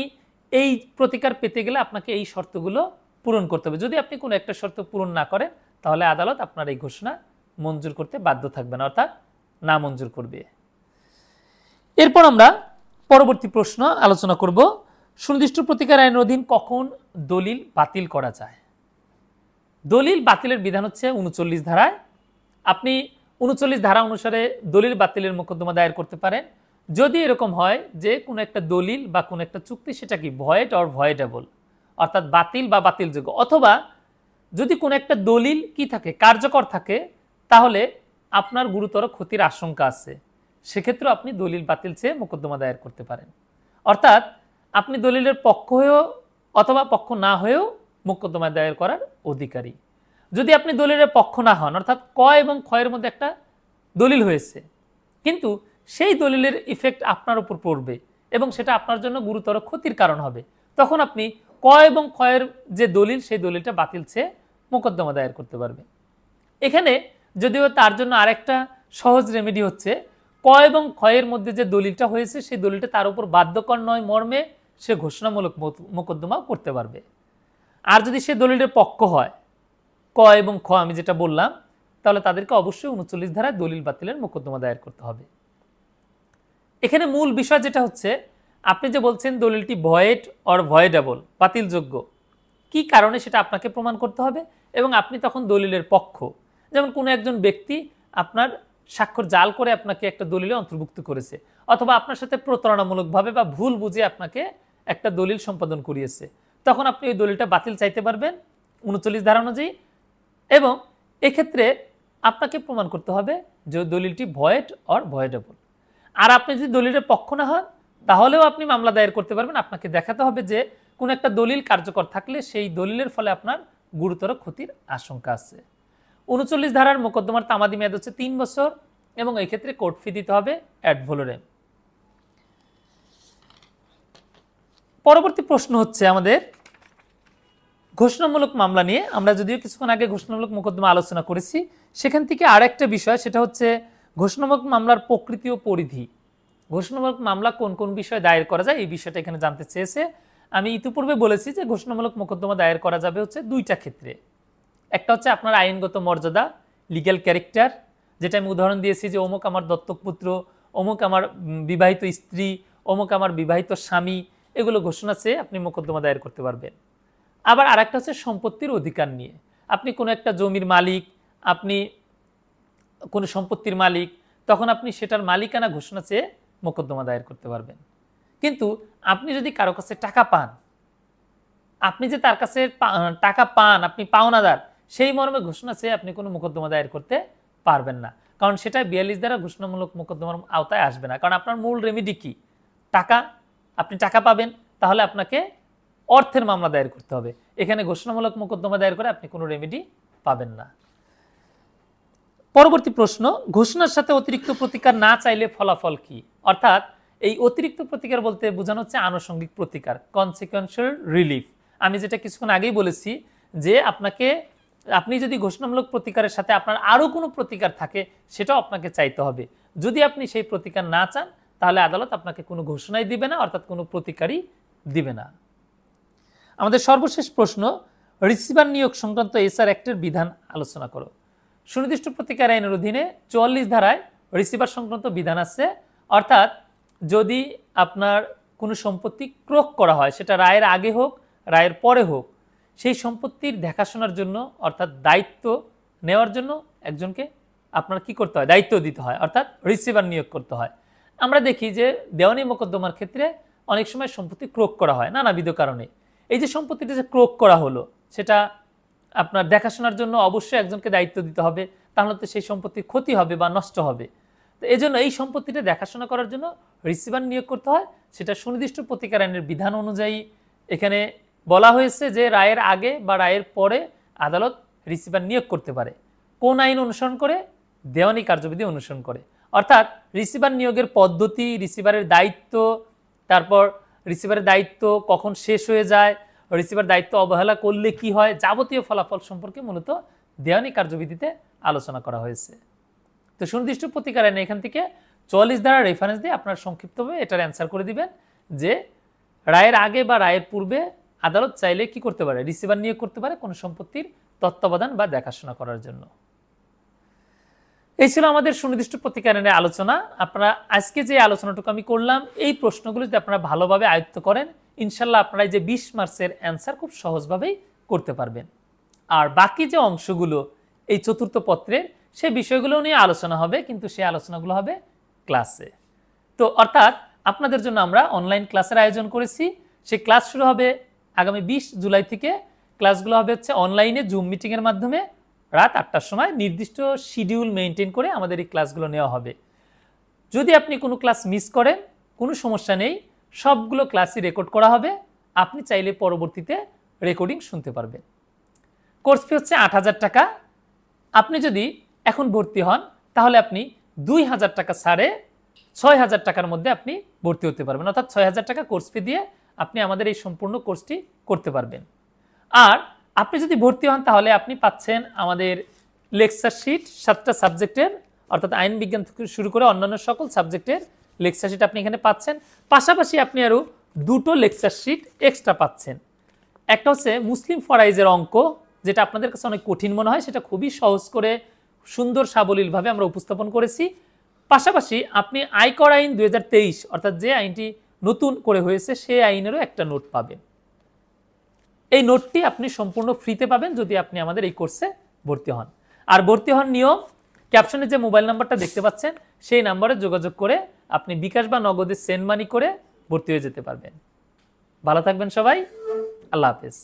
এই প্রতিকার পেতে গেলে আপনাকে এই শর্তগুলো পূরণ করতে হবে। যদি আপনি কোনো একটা শর্ত পূরণ না করেন তাহলে আদালত আপনার এই ঘোষণা মঞ্জুর করতে বাধ্য থাকবেন, অর্থাৎ না মঞ্জুর করবে। এরপর আমরা পরবর্তী প্রশ্ন আলোচনা করব, সুনির্দিষ্ট প্রতিকার আইনের অধীন কখন দলিল বাতিল করা যায়? দলিল বাতিলের বিধান হচ্ছে 39 ধারায়। আপনি 39 ধারা অনুসারে দলিল বাতিলের মোকদ্দমা দায়ের করতে পারেন যদি এরকম হয় যে কোনো একটা দলিল বা কোনো একটা চুক্তি সেটা কি ভয়েড অর ভয়েডেবল, অর্থাৎ বাতিল বা বাতিলযোগ্য, অথবা যদি কোনো একটা দলিল কি থাকে, কার্যকর থাকে, তাহলে আপনার গুরুতর ক্ষতির আশঙ্কা আছে, সেক্ষেত্রে আপনি দলিল বাতিল চেয়ে মোকদ্দমা দায়ের করতে পারেন। অর্থাৎ আপনি দলিলের পক্ষ হয়েও অথবা পক্ষ না হয়েও মোকদ্দমা দায়ের করার অধিকারী। যদি আপনি দলিলের পক্ষ না হন, অর্থাৎ ক এবং ক্ষয়ের মধ্যে একটা দলিল হয়েছে, কিন্তু সেই দলিলের ইফেক্ট আপনার উপর পড়বে এবং সেটা আপনার জন্য গুরুতর ক্ষতির কারণ হবে, তখন আপনি ক এবং ক্ষয়ের যে দলিল সেই দলিলটা বাতিল চেয়ে মোকদ্দমা দায়ের করতে পারবেন। এখানে যদিও তার জন্য আরেকটা সহজ রেমেডি হচ্ছে, ক এবং ক্ষয়ের মধ্যে যে দলিলটা হয়েছে সেই দলিলটা তার উপর বাধ্যকর নয় মর্মে সে ঘোষণামূলক মোকদ্দমাও করতে পারবে। আর যদি সে দলিলের পক্ষ হয়, ক এবং খ আমি যেটা বললাম, তাহলে তাদেরকে অবশ্যই 39 ধারায় দলিল বাতিলের মোকদ্দমা দায়ের করতে হবে। এখানে মূল বিষয় যেটা হচ্ছে, আপনি যে বলছেন দলিলটি ভয়েড অর ভয়েডেবল, বাতিলযোগ্য, কি কারণে সেটা আপনাকে প্রমাণ করতে হবে এবং আপনি তখন দলিলের পক্ষ। যেমন কোনো একজন ব্যক্তি আপনার স্বাক্ষর জাল করে আপনাকে একটা দলিলে অন্তর্ভুক্ত করেছে, অথবা আপনার সাথে প্রতারণামূলকভাবে বা ভুল বুঝে আপনাকে একটা দলিল সম্পাদন করিয়েছে, তখন আপনি ওই দলিলটা বাতিল চাইতে পারবেন 39 ধারা অনুযায়ী। এবং এক্ষেত্রে আপনাকে প্রমাণ করতে হবে যে দলিলটি ভয়েড অর ভয়েডেবল। আর আপনি যদি দলিলের পক্ষ না হন, তাহলেও আপনি মামলা দায়ের করতে পারবেন। আপনাকে দেখাতে হবে যে কোনো একটা দলিল কার্যকর থাকলে সেই দলিলের ফলে আপনার গুরুতর ক্ষতির আশঙ্কা আছে। 39 ধারার মোকদ্দমার তামাদি মেয়াদ হচ্ছে 3 বছর এবং এই ক্ষেত্রে কোর্ট ফি দিতে হবে অ্যাড ভলোরেম। পরবর্তী প্রশ্ন হচ্ছে আমাদের ঘোষণামূলক মামলা নিয়ে। আমরা যদিও কিছুক্ষণ আগে ঘোষণামূলক মোকদ্দমা আলোচনা করেছি, সেখান থেকে আরেকটা বিষয়, সেটা হচ্ছে ঘোষণামূলক মামলার প্রকৃতি ও পরিধি। ঘোষণামূলক মামলা কোন কোন বিষয়ে দায়ের করা যায় এই বিষয়টা এখানে জানতে চেয়েছে। আমি ইতিপূর্বে বলেছি যে ঘোষণামূলক মোকদ্দমা দায়ের করা যাবে হচ্ছে দুইটা ক্ষেত্রে। একটা হচ্ছে আপনার আইনগত মর্যাদা, লিগ্যাল ক্যারেক্টার, যেটা আমি উদাহরণ দিয়েছি যে অমুক আমার দত্তক পুত্র, অমুক আমার বিবাহিত স্ত্রী, অমুক আমার বিবাহিত স্বামী, এগুলো ঘোষণা চেয়ে আপনি মোকদ্দমা দায়ের করতে পারবেন। আবার আরেকটা হচ্ছে সম্পত্তির অধিকার নিয়ে। আপনি কোনো একটা জমির মালিক, আপনি কোনো সম্পত্তির মালিক, তখন আপনি সেটার মালিকানা ঘোষণা চেয়ে মোকদ্দমা দায়ের করতে পারবেন। কিন্তু আপনি যদি কারো কাছে টাকা পান, আপনি যে তার কাছে টাকা পান, আপনি পাওনাদার, সেই মর্মে ঘোষণা চেয়ে আপনি কোনো মোকদ্দমা দায়ের করতে পারবেন না, কারণ সেটা 42 দ্বারা ঘোষণামূলক মোকদ্দমার আওতায় আসবে না। কারণ আপনার মূল রেমিডি কি? টাকা। আপনি টাকা পাবেন, তাহলে আপনাকে অর্থের মামলা দায়ের করতে হবে। এখানে ঘোষণামূলক মোকদ্দমা দায়ের করে আপনি কোনো রেমিডি পাবেন না। পরবর্তী প্রশ্ন, ঘোষণার সাথে অতিরিক্ত প্রতিকার না চাইলে ফলাফল কি? অর্থাৎ এই অতিরিক্ত প্রতিকার বলতে বোঝানো হচ্ছে আনুষঙ্গিক প্রতিকার, কনসিকুয়েন্সিয়াল রিলিফ। আমি যেটা কিছুক্ষণ আগেই বলেছি যে আপনি যদি ঘোষণামূলক প্রতিকারের সাথে আপনার আরও কোনো প্রতিকার থাকে, সেটাও আপনাকে চাইতে হবে। যদি আপনি সেই প্রতিকার না চান, তাহলে আদালত আপনাকে কোনো ঘোষণাই দিবে না, অর্থাৎ কোনো প্রতিকারই দিবে না। আমাদের সর্বশেষ প্রশ্ন, রিসিভার নিয়োগ সংক্রান্ত এসআর অ্যাক্টের বিধান আলোচনা করো। সুনির্দিষ্ট প্রতিকার আইনের অধীনে 44 ধারায় রিসিভার সংক্রান্ত বিধান আছে। অর্থাৎ যদি আপনার কোনো সম্পত্তি ক্রয় করা হয়, সেটা রায়ের আগে হোক রায়ের পরে হোক, সেই সম্পত্তির দেখাশোনার জন্য অর্থাৎ দায়িত্ব নেওয়ার জন্য একজনকে আপনার কি করতে হয়? দায়িত্ব দিতে হয়, অর্থাৎ রিসিভার নিয়োগ করতে হয়। আমরা দেখি যে দেওয়ানি মোকদ্দমার ক্ষেত্রে অনেক সময় সম্পত্তি ক্রয় করা হয় নানাবিধ কারণে। এই যে সম্পত্তিটা যে ক্রয় করা হলো, সেটা আপনার দেখাশোনার জন্য অবশ্যই একজনকে দায়িত্ব দিতে হবে, তাহলে তো সেই সম্পত্তির ক্ষতি হবে বা নষ্ট হবে। তো এই জন্য এই সম্পত্তিটা দেখাশোনা করার জন্য রিসিভার নিয়োগ করতে হয়। সেটা সুনির্দিষ্ট প্রতিকার আইনের বিধান অনুযায়ী এখানে বলা হয়েছে যে রায়ের আগে বা রায়ের পরে আদালত রিসিভার নিয়োগ করতে পারে। কোন আইন অনুসরণ করে? দেওয়ানি কার্যবিধি অনুসরণ করে। অর্থাৎ রিসিভার নিয়োগের পদ্ধতি, রিসিভারের দায়িত্ব, তারপর রিসিভারের দায়িত্ব কখন শেষ হয়ে যায়, রিসিভার দায়িত্ব অবহেলা করলে কি হয়, যাবতীয় ফলাফল সম্পর্কে মূলত দেওয়ানি কার্যবিধিতে আলোচনা করা হয়েছে। তো সুনির্দিষ্ট প্রতিকার আইনে এখান থেকে 44 ধারা রেফারেন্স দিয়ে আপনারা সংক্ষিপ্তভাবে এটার অ্যান্সার করে দিবেন যে রায়ের আগে বা রায়ের পূর্বে আদালত চাইলে কি করতে পারে? রিসিভার নিয়োগ করতে পারে কোনো সম্পত্তির তত্ত্বাবধান বা দেখাশোনা করার জন্য। এই ছিল আমাদের সুনির্দিষ্ট প্রতিকার আইনের আলোচনা। আপনারা আজকে যে আলোচনাটুকু আমি করলাম, এই প্রশ্নগুলো যদি আপনারা ভালোভাবে আয়ত্ত করেন, ইনশাল্লাহ আপনারা এই যে 20 মার্কসের অ্যান্সার খুব সহজভাবেই করতে পারবেন। আর বাকি যে অংশগুলো এই চতুর্থ পত্রের, সেই বিষয়গুলো নিয়ে আলোচনা হবে, কিন্তু সেই আলোচনাগুলো হবে ক্লাসে। তো অর্থাৎ আপনাদের জন্য আমরা অনলাইন ক্লাসের আয়োজন করেছি। সেই ক্লাস শুরু হবে আগামী 20 জুলাই থেকে। ক্লাসগুলো হবে হচ্ছে অনলাইনে জুম মিটিংয়ের মাধ্যমে রাত 8টার সময় নির্দিষ্ট শিডিউল মেনটেন করে আমাদের এই ক্লাসগুলো নেওয়া হবে। যদি আপনি কোনো ক্লাস মিস করেন, কোনো সমস্যা নেই, সবগুলো ক্লাসই রেকর্ড করা হবে, আপনি চাইলে পরবর্তীতে রেকর্ডিং শুনতে পারবেন। কোর্স ফি হচ্ছে ৮,০০০ টাকা। আপনি যদি এখন ভর্তি হন তাহলে আপনি ২,০০০ টাকা ছাড়ে ৬,০০০ টাকার মধ্যে আপনি ভর্তি হতে পারবেন, অর্থাৎ ৬,০০০ টাকা কোর্স ফি দিয়ে আপনি আমাদের এই সম্পূর্ণ কোর্সটি করতে পারবেন। আর আপনি যদি ভর্তি হন তাহলে আপনি পাচ্ছেন আমাদের লেকচার শিট 7টা সাবজেক্টের, অর্থাৎ আইন বিজ্ঞান থেকে শুরু করে অন্যান্য সকল সাবজেক্টের লেকচার শিট আপনি এখানে পাচ্ছেন। পাশাপাশি আপনি আরও 2টো লেকচার শিট এক্সট্রা পাচ্ছেন। একটা হচ্ছে মুসলিম ফরাইজের অঙ্ক, যেটা আপনাদের কাছে অনেক কঠিন মনে হয়, সেটা খুবই সহজ করে সুন্দর সাবলীলভাবে আমরা উপস্থাপন করেছি। পাশাপাশি আপনি আয়কর আইন 2023, অর্থাৎ যে আইনটি নতুন করে হয়েছে সেই আইনেরও একটা নোট পাবেন। এই নোটটি আপনি সম্পূর্ণ ফ্রিতে পাবেন যদি আপনি আমাদের এই কোর্সে ভর্তি হন। আর ভর্তি হন নিয়ম, ক্যাপশনে যে মোবাইল নাম্বারটা দেখতে পাচ্ছেন সেই নাম্বারে যোগাযোগ করে আপনি বিকাশ বা নগদে সেন্ড মানি করে ভর্তি হয়ে যেতে পারবেন। ভালো থাকবেন সবাই, আল্লাহ হাফেজ।